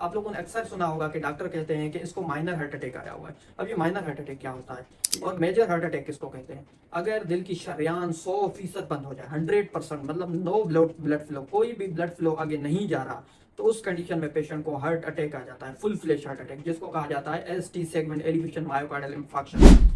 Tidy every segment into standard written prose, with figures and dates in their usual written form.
आप लोगों ने अक्सर सुना होगा कि डॉक्टर कहते हैं कि इसको माइनर हार्ट अटैक आया हुआ है। अब ये माइनर हार्ट अटैक क्या होता है और मेजर हार्ट अटैक किसको कहते हैं? अगर दिल की शरेयान 100% बंद हो जाए, 100%, मतलब नो ब्लड फ्लो, कोई भी ब्लड फ्लो आगे नहीं जा रहा, तो उस कंडीशन में पेशेंट को हार्ट अटैक आ जाता है, फुल फ्लेश हार्ट अटैक, जिसको कहा जाता है ST segment elevation myocardial infarction.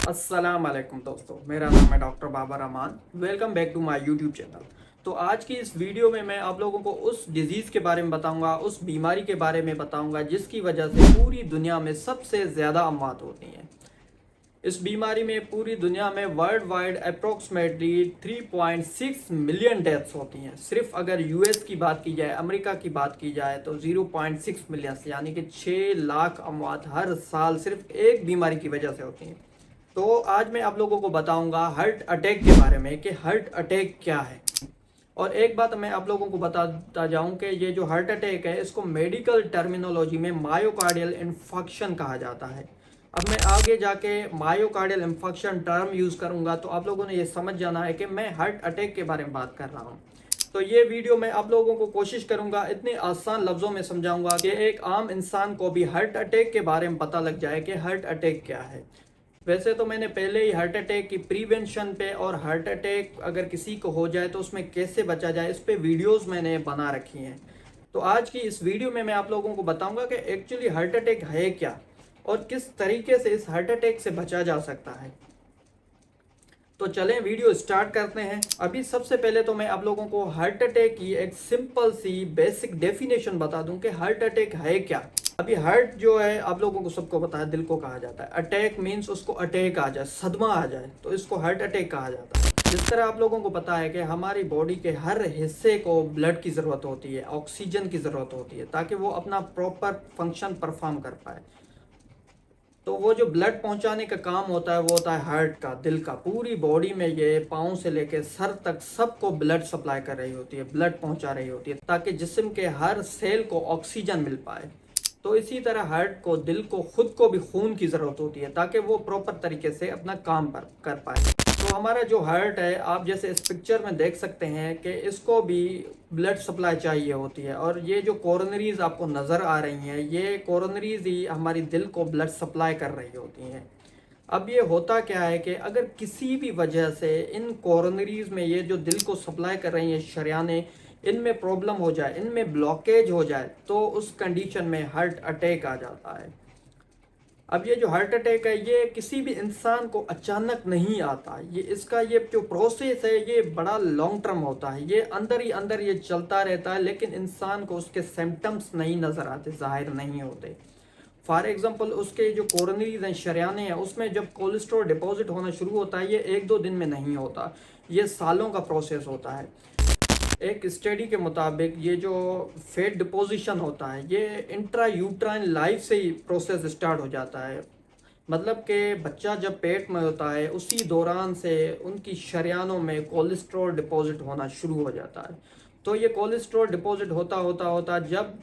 अस्सलाम वालेकुम दोस्तों, मेरा नाम है doctor Babar Aman. Welcome back to my YouTube channel. तो आज की इस वीडियो में मैं आप लोगों को उस डिजीज़ के बारे में बताऊंगा, उस बीमारी के बारे में बताऊंगा जिसकी वजह से पूरी दुनिया में सबसे ज़्यादा अमवात होती हैं। इस बीमारी में पूरी दुनिया में world wide approximately 3.6 million deaths होती हैं। सिर्फ अगर यूएस की बात की जाए, अमेरिका की बात की जाए, तो 0.6 मिलियन, यानी कि 6 लाख अमवात हर साल सिर्फ एक बीमारी की वजह से होती हैं। तो आज मैं आप लोगों को बताऊंगा हार्ट अटैक के बारे में कि हार्ट अटैक क्या है। और एक बात मैं आप लोगों को बताता जाऊं कि ये जो हार्ट अटैक है, इसको मेडिकल टर्मिनोलॉजी में मायोकार्डियल इन्फेक्शन कहा जाता है। अब मैं आगे जाके मायोकार्डियल इन्फेक्शन टर्म यूज़ करूंगा, तो आप लोगों ने ये समझ जाना है कि मैं हार्ट अटैक के बारे में बात कर रहा हूँ। तो ये वीडियो मैं आप लोगों को कोशिश करूंगा इतने आसान लफ्ज़ों में समझाऊंगा कि एक आम इंसान को भी हार्ट अटैक के बारे में पता लग जाए कि हार्ट अटैक क्या है। वैसे तो मैंने पहले ही हार्ट अटैक की प्रिवेंशन पे और हार्ट अटैक अगर किसी को हो जाए तो उसमें कैसे बचा जाए, इस पे वीडियोस मैंने बना रखी हैं। तो आज की इस वीडियो में मैं आप लोगों को बताऊंगा कि एक्चुअली हार्ट अटैक है क्या और किस तरीके से इस हार्ट अटैक से बचा जा सकता है। तो चलें वीडियो स्टार्ट करते हैं। अभी सबसे पहले तो मैं आप लोगों को हार्ट अटैक की एक सिंपल सी बेसिक डेफिनेशन बता दूं कि हार्ट अटैक है क्या। अभी हार्ट जो है आप लोगों को सबको पता है, दिल को कहा जाता है। अटैक मीन्स उसको अटैक आ जाए, सदमा आ जाए, तो इसको हार्ट अटैक कहा जाता है। जिस तरह आप लोगों को पता है कि हमारी बॉडी के हर हिस्से को ब्लड की ज़रूरत होती है, ऑक्सीजन की ज़रूरत होती है, ताकि वो अपना प्रॉपर फंक्शन परफॉर्म कर पाए। तो वो जो ब्लड पहुंचाने का काम होता है वो होता है हार्ट का, दिल का। पूरी बॉडी में ये पाँव से लेकर सर तक सबको ब्लड सप्लाई कर रही होती है, ब्लड पहुंचा रही होती है, ताकि जिस्म के हर सेल को ऑक्सीजन मिल पाए। तो इसी तरह हार्ट को, दिल को, खुद को भी खून की ज़रूरत होती है ताकि वो प्रॉपर तरीके से अपना काम कर पाए। तो हमारा जो हार्ट है, आप जैसे इस पिक्चर में देख सकते हैं कि इसको भी ब्लड सप्लाई चाहिए होती है। और ये जो कोरोनरीज आपको नज़र आ रही हैं, ये कोरोनरीज ही हमारी दिल को ब्लड सप्लाई कर रही होती हैं। अब ये होता क्या है कि अगर किसी भी वजह से इन कोरोनरीज में, ये जो दिल को सप्लाई कर रही हैं शरियानें, इनमें प्रॉब्लम हो जाए, इनमें ब्लॉकेज हो जाए, तो उस कंडीशन में हार्ट अटैक आ जाता है। अब ये जो हार्ट अटैक है, ये किसी भी इंसान को अचानक नहीं आता। ये इसका ये जो प्रोसेस है, ये बड़ा लॉन्ग टर्म होता है। ये अंदर ही अंदर ये चलता रहता है, लेकिन इंसान को उसके सिम्टम्स नहीं नज़र आते, जाहिर नहीं होते। फॉर एग्जांपल, उसके जो कोरोनरीज हैं, शरियाने हैं, उसमें जब कोलेस्ट्रॉल डिपॉजिट होना शुरू होता है, ये 1-2 दिन में नहीं होता, ये सालों का प्रोसेस होता है। एक स्टडी के मुताबिक ये जो फैट डिपोजिशन होता है, ये इंट्रा यूट्राइन लाइफ से ही प्रोसेस स्टार्ट हो जाता है। मतलब कि बच्चा जब पेट में होता है, उसी दौरान से उनकी शरियानों में कोलेस्ट्रॉल डिपॉजिट होना शुरू हो जाता है। तो ये कोलेस्ट्रॉल डिपॉजिट होता होता होता जब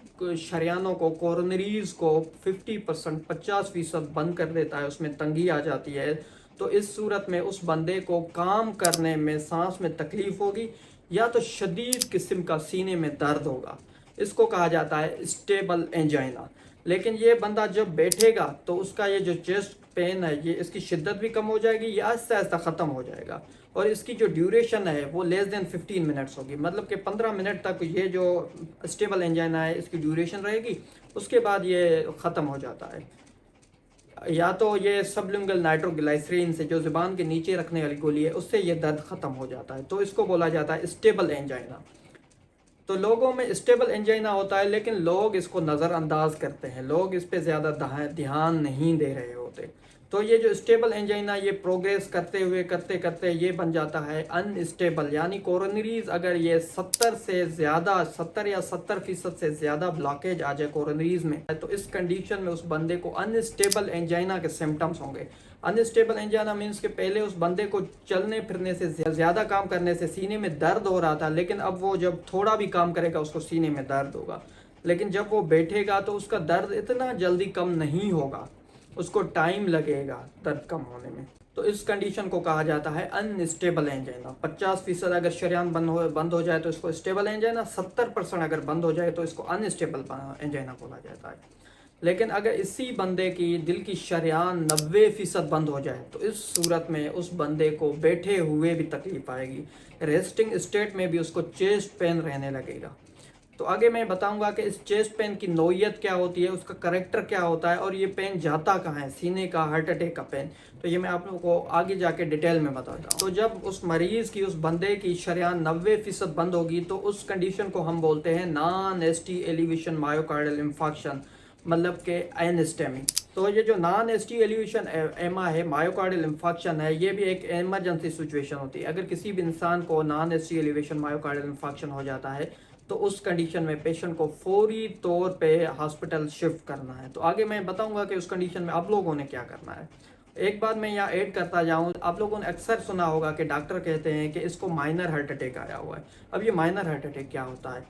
शरियानों को, कोरोनरीज को 50%, 50% बंद कर देता है, उसमें तंगी आ जाती है, तो इस सूरत में उस बंदे को काम करने में, सांस में तकलीफ होगी, या तो शदीद किस्म का सीने में दर्द होगा। इसको कहा जाता है स्टेबल एंजाइना। लेकिन ये बंदा जब बैठेगा तो उसका ये जो चेस्ट पेन है, ये इसकी शिद्दत भी कम हो जाएगी, ये आहिस्ता आहिस्ता ख़त्म हो जाएगा। और इसकी जो ड्यूरेशन है वो लेस देन 15 मिनट्स होगी, मतलब कि 15 मिनट तक ये जो स्टेबल एंजाइना है इसकी ड्यूरेशन रहेगी। उसके बाद ये ख़त्म हो जाता है। या तो ये सबलिंगुअल नाइट्रोग्लिसरीन से, जो ज़ुबान के नीचे रखने वाली गोली है, उससे ये दर्द ख़त्म हो जाता है। तो इसको बोला जाता है स्टेबल एंजाइना। तो लोगों में स्टेबल एंजाइना होता है, लेकिन लोग इसको नज़रअंदाज करते हैं, लोग इस पे ज़्यादा ध्यान नहीं दे रहे होते। तो ये जो स्टेबल एंजाइना, ये प्रोग्रेस करते हुए करते करते ये बन जाता है अनस्टेबल, यानी कोरोनरीज अगर ये 70 से ज़्यादा, 70 या 70% से ज़्यादा ब्लॉकेज आ जाए कोरोनरीज में, तो इस कंडीशन में उस बंदे को अनस्टेबल एंजाइना के सिम्टम्स होंगे। अनस्टेबल एंजाइना मीन्स कि पहले उस बंदे को चलने फिरने से, ज़्यादा काम करने से सीने में दर्द हो रहा था, लेकिन अब वो जब थोड़ा भी काम करेगा उसको सीने में दर्द होगा। लेकिन जब वो बैठेगा तो उसका दर्द इतना जल्दी कम नहीं होगा। उसको टाइम लगेगा दर्द कम होने में। तो इस कंडीशन को कहा जाता है अनस्टेबल एंजाइना। 50% अगर शरेआन बंद हो जाए तो इसको स्टेबल एंजाइना, 70% अगर बंद हो जाए तो इसको अनस्टेबल एंजाइना बोला जाता है। लेकिन अगर इसी बंदे की दिल की शरेआन 90% बंद हो जाए तो इस सूरत में उस बंदे को बैठे हुए भी तकलीफ आएगी, रेस्टिंग स्टेट में भी उसको चेस्ट पेन रहने लगेगा। तो आगे मैं बताऊंगा कि इस चेस्ट पेन की नौयत क्या होती है, उसका करेक्टर क्या होता है, और ये पेन जाता कहाँ है, सीने का, हार्ट अटैक का पेन। तो ये मैं आप लोगों को आगे जाके डिटेल में बताता हूँ। तो जब उस मरीज़ की, उस बंदे की शरेआन 90% बंद होगी तो उस कंडीशन को हम बोलते हैं non ST elevation myocardial infarction, मतलब के एनस्टेमी। तो ये जो नॉन एसटी एलिवेशन एमा है, मायोकार्डियल इंफार्क्शन है, ये भी एक इमरजेंसी सिचुएशन होती है। अगर किसी भी इंसान को non ST elevation myocardial infarction हो जाता है तो उस कंडीशन में पेशेंट को फौरी तौर पे हॉस्पिटल शिफ्ट करना है। तो आगे मैं बताऊंगा कि उस कंडीशन में आप लोगों ने क्या करना है। एक बात मैं यहाँ ऐड करता जाऊँ, आप लोगों ने अक्सर सुना होगा कि डॉक्टर कहते हैं कि इसको माइनर हार्ट अटैक आया हुआ है। अब ये माइनर हार्ट अटैक क्या होता है?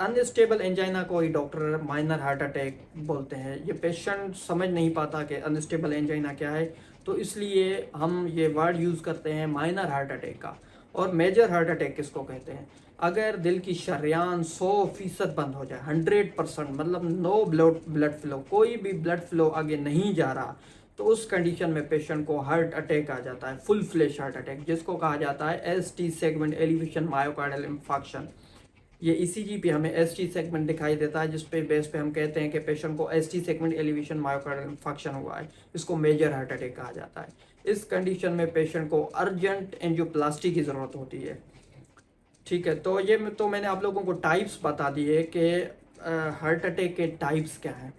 अनस्टेबल एंजाइना को ही डॉक्टर माइनर हार्ट अटैक बोलते हैं। ये पेशेंट समझ नहीं पाता कि अनस्टेबल एंजाइना क्या है, तो इसलिए हम ये वर्ड यूज़ करते हैं माइनर हार्ट अटैक का। और मेजर हार्ट अटैक किसको कहते हैं? अगर दिल की शरेआन 100% बंद हो जाए, 100%, मतलब नो ब्लड फ्लो, कोई भी ब्लड फ्लो आगे नहीं जा रहा, तो उस कंडीशन में पेशेंट को हार्ट अटैक आ जाता है, फुल फ्लैश हार्ट अटैक, जिसको कहा जाता है ST segment elevation myocardial infarction. ये ईसीजी पे हमें एसटी सेगमेंट दिखाई देता है, जिस पे बेस पे हम कहते हैं कि पेशेंट को ST segment elevation myocardial infarction हुआ है। इसको मेजर हार्ट अटैक कहा जाता है। इस कंडीशन में पेशेंट को अर्जेंट एंजियोप्लास्टी की ज़रूरत होती है। ठीक है, तो ये तो मैंने आप लोगों को टाइप्स बता दिए कि हार्ट अटैक के टाइप्स क्या हैं।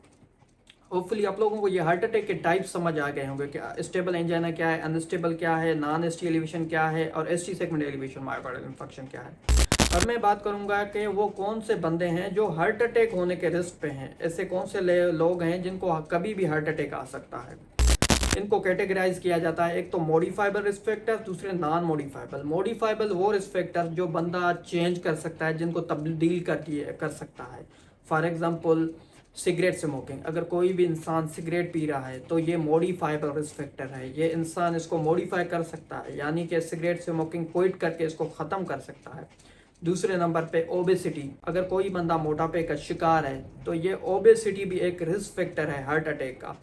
होपफुली आप लोगों को ये हार्ट अटैक के टाइप्स समझ आ गए होंगे कि स्टेबल एंजाइना क्या है, अनस्टेबल क्या है, नॉन एसटी एलिवेशन क्या है, और ST segment elevation myocardial infarction क्या है। अब मैं बात करूंगा कि वो कौन से बंदे हैं जो हार्ट अटैक होने के रिस्क पे हैं। ऐसे कौन से लोग हैं जिनको कभी भी हार्ट अटैक आ सकता है। इनको कैटेगराइज किया जाता है, एक तो मॉडिफाइबल रिस्क फैक्टर, दूसरे नॉन मॉडिफाइबल। मॉडिफाइबल वो रिस्क फैक्टर जो बंदा चेंज कर सकता है, जिनको तब्दील कर सकता है। फॉर एग्जांपल सिगरेट स्मोकिंग, अगर कोई भी इंसान सिगरेट पी रहा है तो ये मॉडिफाइबल रिस्क फैक्टर है, ये इंसान इसको मॉडिफाई कर सकता है, यानी कि सिगरेट स्मोकिंग क्विट करके इसको ख़त्म कर सकता है। दूसरे नंबर पे ओबेसिटी, अगर कोई बंदा मोटापे का शिकार है तो ये ओबेसिटी भी एक रिस्क फैक्टर है हार्ट अटैक का।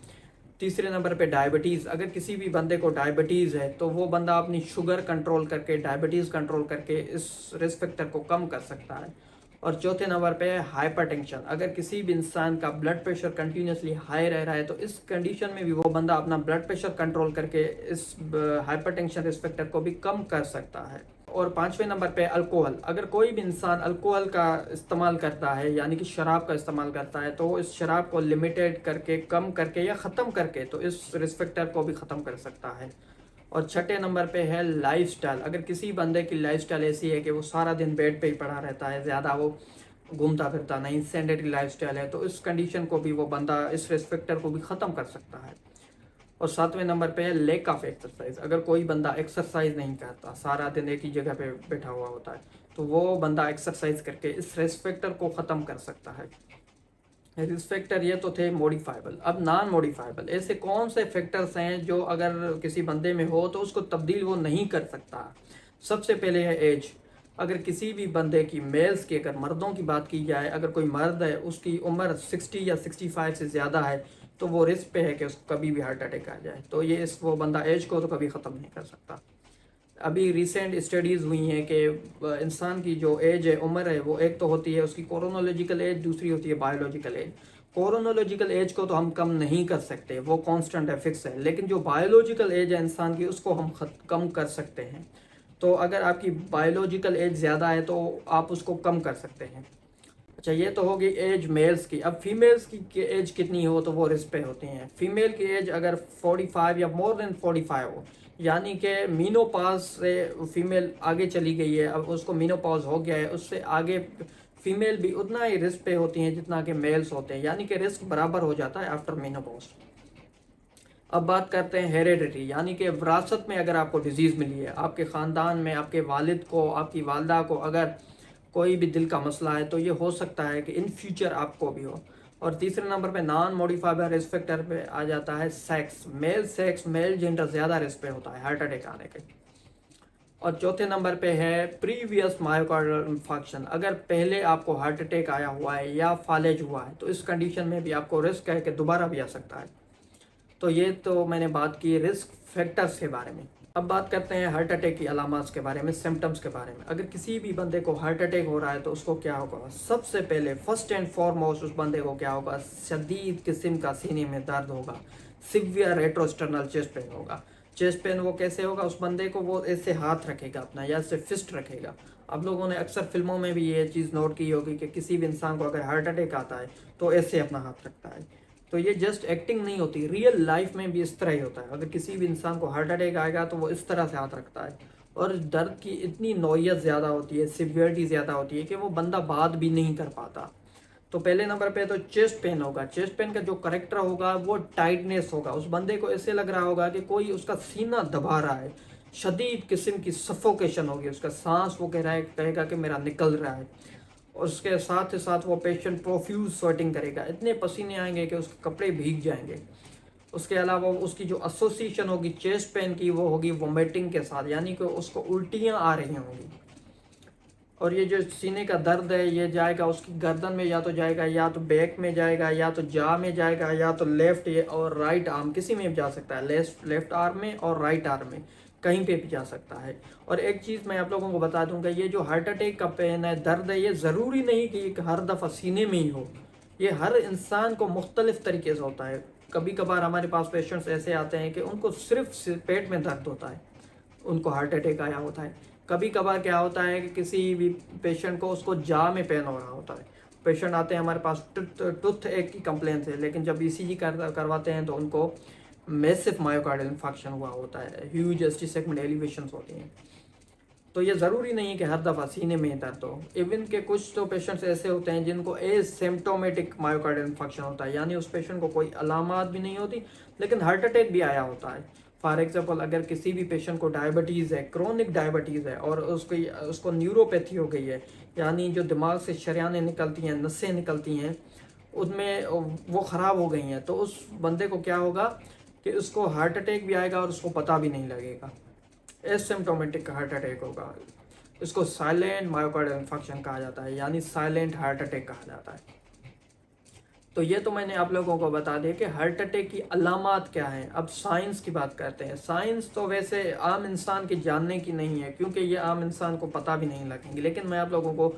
तीसरे नंबर पे डायबिटीज़, अगर किसी भी बंदे को डायबिटीज़ है तो वो बंदा अपनी शुगर कंट्रोल करके, डायबिटीज़ कंट्रोल करके इस रिस्क फैक्टर को कम कर सकता है। और चौथे नंबर पे है हाइपरटेंशन, अगर किसी भी इंसान का ब्लड प्रेशर कंटिन्यूसली हाई रह रहा है तो इस कंडीशन में भी वो बंदा अपना ब्लड प्रेशर कंट्रोल करके इस हाइपरटेंशन रिस्क फैक्टर को भी कम कर सकता है। और पाँचवें नंबर पे अल्कोहल, अगर कोई भी इंसान अल्कोहल का इस्तेमाल करता है, यानी कि शराब का इस्तेमाल करता है, तो इस शराब को लिमिटेड करके, कम करके या ख़त्म करके तो इस रिस्क फैक्टर को भी ख़त्म कर सकता है। और छठे नंबर पे है लाइफस्टाइल, अगर किसी बंदे की लाइफस्टाइल ऐसी है कि वो सारा दिन बेड पे ही पड़ा रहता है, ज़्यादा वो घूमता फिरता नहीं, सेडेंटरी लाइफस्टाइल है, तो इस कंडीशन को भी वो बंदा, इस रिस्क फैक्टर को भी ख़त्म कर सकता है। और सातवें नंबर पे है लैक ऑफ एक्सरसाइज, अगर कोई बंदा एक्सरसाइज नहीं करता, सारा दिन एक ही जगह पे बैठा हुआ होता है, तो वो बंदा एक्सरसाइज करके इस रिस्क फैक्टर को ख़त्म कर सकता है। रिस्क फैक्टर ये तो थे मॉडिफाइबल। अब नॉन मॉडिफाइबल, ऐसे कौन से फैक्टर्स हैं जो अगर किसी बंदे में हो तो उसको तब्दील वो नहीं कर सकता। सबसे पहले है एज, अगर किसी भी बंदे की, मेल्स की, अगर मर्दों की बात की जाए, अगर कोई मर्द है उसकी उम्र 60 या 65 से ज़्यादा है तो वो रिस्क पे है कि उसको कभी भी हार्ट अटैक आ जाए, तो ये वो बंदा एज को तो कभी ख़त्म नहीं कर सकता। अभी रिसेंट स्टडीज़ हुई हैं कि इंसान की जो एज है, उम्र है, वो एक तो होती है उसकी कोरोनोलॉजिकल एज, दूसरी होती है बायोलॉजिकल एज। कोरोनोलॉजिकल एज को तो हम कम नहीं कर सकते, वो कांस्टेंट है, फिक्स है, लेकिन जो बायोलॉजिकल एज है इंसान की, उसको हम कम कर सकते हैं। तो अगर आपकी बायोलॉजिकल एज ज़्यादा है तो आप उसको कम कर सकते हैं। अच्छा, ये तो होगी एज मेल्स की। अब फीमेल्स की एज कितनी हो तो वो रिस्क पे होती हैं। फीमेल की एज अगर 45 या मोर देन 45 हो, यानी कि मीनोपॉज से फीमेल आगे चली गई है, अब उसको मीनोपॉज हो गया है, उससे आगे फीमेल भी उतना ही रिस्क पे होती हैं जितना कि मेल्स होते हैं, यानी कि रिस्क बराबर हो जाता है आफ्टर मीनोपॉज। अब बात करते हैं हेरेडिटी, यानी कि विरासत में अगर आपको डिजीज़ मिली है, आपके ख़ानदान में आपके वालिद को, आपकी वालदा को अगर कोई भी दिल का मसला है तो ये हो सकता है कि इन फ्यूचर आपको भी हो। और तीसरे नंबर पे नॉन मॉडिफाइबल रिस्क फैक्टर पे आ जाता है सेक्स, मेल जेंडर ज़्यादा रिस्क पे होता है हार्ट अटैक आने के। और चौथे नंबर पे है प्रीवियस मायोकार्डियल इन्फार्क्शन, अगर पहले आपको हार्ट अटैक आया हुआ है या फालेज हुआ है तो इस कंडीशन में भी आपको रिस्क है कि दोबारा भी आ सकता है। तो ये तो मैंने बात की रिस्क फैक्टर्स के बारे में। अब बात करते हैं हार्ट अटैक की अलामात के बारे में, सिम्टम्स के बारे में। अगर किसी भी बंदे को हार्ट अटैक हो रहा है तो उसको क्या होगा, सबसे पहले फर्स्ट एंड फॉरमोस्ट उस बंदे को क्या होगा, शदीद किस्म का सीने में दर्द होगा, सिवियर रेट्रोस्टर्नल चेस्ट पेन होगा। चेस्ट पेन वो कैसे होगा, उस बंदे को वो ऐसे हाथ रखेगा अपना या ऐसे फिस्ट रखेगा। आप लोगों ने अक्सर फिल्मों में भी ये चीज़ नोट की होगी कि किसी भी इंसान को अगर हार्ट अटैक आता है तो ऐसे अपना हाथ रखता है। तो ये जस्ट एक्टिंग नहीं होती, रियल लाइफ में भी इस तरह ही होता है। अगर किसी भी इंसान को हार्ट अटैक आएगा तो वो इस तरह से हाथ रखता है। और दर्द की इतनी नौयत ज़्यादा होती है, सिवियरिटी ज़्यादा होती है कि वो बंदा बात भी नहीं कर पाता। तो पहले नंबर पे तो चेस्ट पेन होगा। चेस्ट पेन का जो करेक्टर होगा वो टाइटनेस होगा, उस बंदे को ऐसे लग रहा होगा कि कोई उसका सीना दबा रहा है, शदीद किस्म की सफोकेशन होगी, उसका सांस वो कहेगा कि मेरा निकल रहा है। और उसके साथ ही साथ वो पेशेंट प्रोफ्यूज स्वेटिंग करेगा, इतने पसीने आएंगे कि उसके कपड़े भीग जाएंगे। उसके अलावा उसकी जो एसोसिएशन होगी चेस्ट पेन की वो होगी वोमिटिंग के साथ, यानी कि उसको उल्टियाँ आ रही होंगी। और ये जो सीने का दर्द है ये जाएगा उसकी गर्दन में, या तो जाएगा या तो बैक में जाएगा या तो जा में जाएगा या तो लेफ्ट और राइट आर्म, किसी में भी जा सकता है, लेफ्ट आर्म में और राइट आर्म में, कहीं पे भी जा सकता है। और एक चीज़ मैं आप लोगों को बता दूंगा, ये जो हार्ट अटैक का पेन है, दर्द है, ये ज़रूरी नहीं कि हर दफ़ा सीने में ही हो, ये हर इंसान को मुख्तलिफ तरीके से होता है। कभी कभार हमारे पास पेशेंट्स ऐसे आते हैं कि उनको सिर्फ पेट में दर्द होता है, उनको हार्ट अटैक आया होता है। कभी कभार क्या होता है कि किसी भी पेशेंट को उसको जा में पेन हो रहा होता है। पेशेंट आते हैं हमारे पास टूथ एक की कंप्लेन से, लेकिन जब ईसीजी करवाते हैं तो उनको मैसिव मायोकार्डियल इन्फार्क्शन हुआ होता है, ह्यूज एसटी सेगमेंट एलिवेशन होती हैं। तो ये ज़रूरी नहीं है कि हर दफ़ा सीने में ही दर्द हो। इवन के कुछ तो पेशेंट्स ऐसे होते हैं जिनको एसिम्प्टोमेटिक मायोकार्डियल इन्फेक्शन होता है, यानी उस पेशेंट को कोई अलामात भी नहीं होती लेकिन हार्ट अटैक भी आया होता है। फॉर एग्जांपल, अगर किसी भी पेशेंट को डायबिटीज़ है, क्रोनिक डायबिटीज़ है, और उसको न्यूरोपैथी हो गई है, यानी जो दिमाग से शरेयानें निकलती हैं, नसें निकलती हैं, उनमें वो ख़राब हो गई हैं, तो उस बंदे को क्या होगा कि उसको हार्ट अटैक भी आएगा और उसको पता भी नहीं लगेगा। एसिम्प्टोमेटिक हार्ट अटैक होगा। इसको साइलेंट मायोकार्डियल इन्फेक्शन कहा जाता है, यानी साइलेंट हार्ट अटैक कहा जाता है। तो ये तो मैंने आप लोगों को बता दिया कि हार्ट अटैक की अलामात क्या हैं। अब साइंस की बात करते हैं। साइंस तो वैसे आम इंसान की जानने की नहीं है, क्योंकि ये आम इंसान को पता भी नहीं लगेंगे, लेकिन मैं आप लोगों को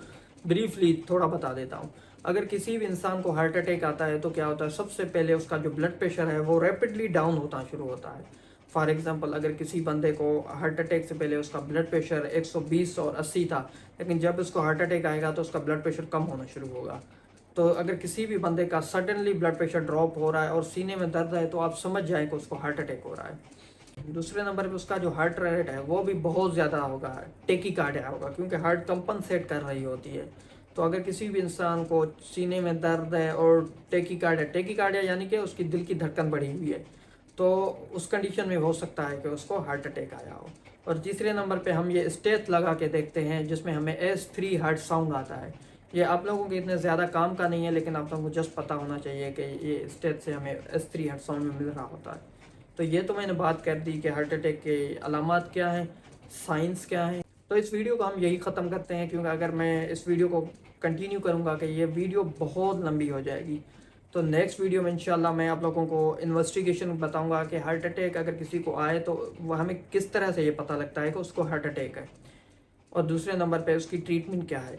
ब्रीफली थोड़ा बता देता हूँ। अगर किसी भी इंसान को हार्ट अटैक आता है तो क्या होता है, सबसे पहले उसका जो ब्लड प्रेशर है वो रैपिडली डाउन होना शुरू होता है। फॉर एग्जांपल, अगर किसी बंदे को हार्ट अटैक से पहले उसका ब्लड प्रेशर 120 और 80 था, लेकिन जब उसको हार्ट अटैक आएगा तो उसका ब्लड प्रेशर कम होना शुरू होगा। तो अगर किसी भी बंदे का सडनली ब्लड प्रेशर ड्रॉप हो रहा है और सीने में दर्द है तो आप समझ जाएं कि उसको हार्ट अटैक हो रहा है। दूसरे नंबर पे उसका जो हार्ट रेट है वो भी बहुत ज़्यादा होगा, टेकीकार्डिया होगा, क्योंकि हार्ट कंपनसेट कर रही होती है। तो अगर किसी भी इंसान को सीने में दर्द है और टेकीकार्डिया यानी कि उसकी दिल की धड़कन बढ़ी हुई है, तो उस कंडीशन में हो सकता है कि उसको हार्ट अटैक आया हो। और तीसरे नंबर पे हम ये स्टेथ लगा के देखते हैं, जिसमें हमें S3 हार्ट साउंड आता है। ये आप लोगों के इतने ज़्यादा काम का नहीं है, लेकिन आप लोगों को जस्ट पता होना चाहिए कि ये स्टेथ से हमें S3 हार्ट साउंड में मिल रहा होता है। तो ये तो मैंने बात कर दी कि हार्ट अटैक के अलामात क्या हैं, साइंस क्या है। तो इस वीडियो को हम यही ख़त्म करते हैं, क्योंकि अगर मैं इस वीडियो को कंटिन्यू करूँगा कि ये वीडियो बहुत लंबी हो जाएगी। तो नेक्स्ट वीडियो में इंशाल्लाह मैं आप लोगों को इन्वेस्टिगेशन बताऊंगा कि हार्ट अटैक अगर किसी को आए तो वह हमें किस तरह से ये पता लगता है कि उसको हार्ट अटैक है, और दूसरे नंबर पे उसकी ट्रीटमेंट क्या है।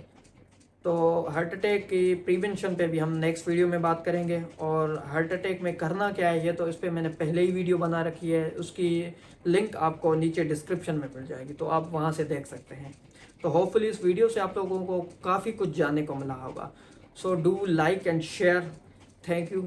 तो हार्ट अटैक की प्रिवेंशन पे भी हम नेक्स्ट वीडियो में बात करेंगे, और हार्ट अटैक में करना क्या है ये तो इस पर मैंने पहले ही वीडियो बना रखी है, उसकी लिंक आपको नीचे डिस्क्रिप्शन में मिल जाएगी, तो आप वहाँ से देख सकते हैं। तो होपफुली इस वीडियो से आप लोगों को काफ़ी कुछ जानने को मिला होगा। So do like and share. Thank you.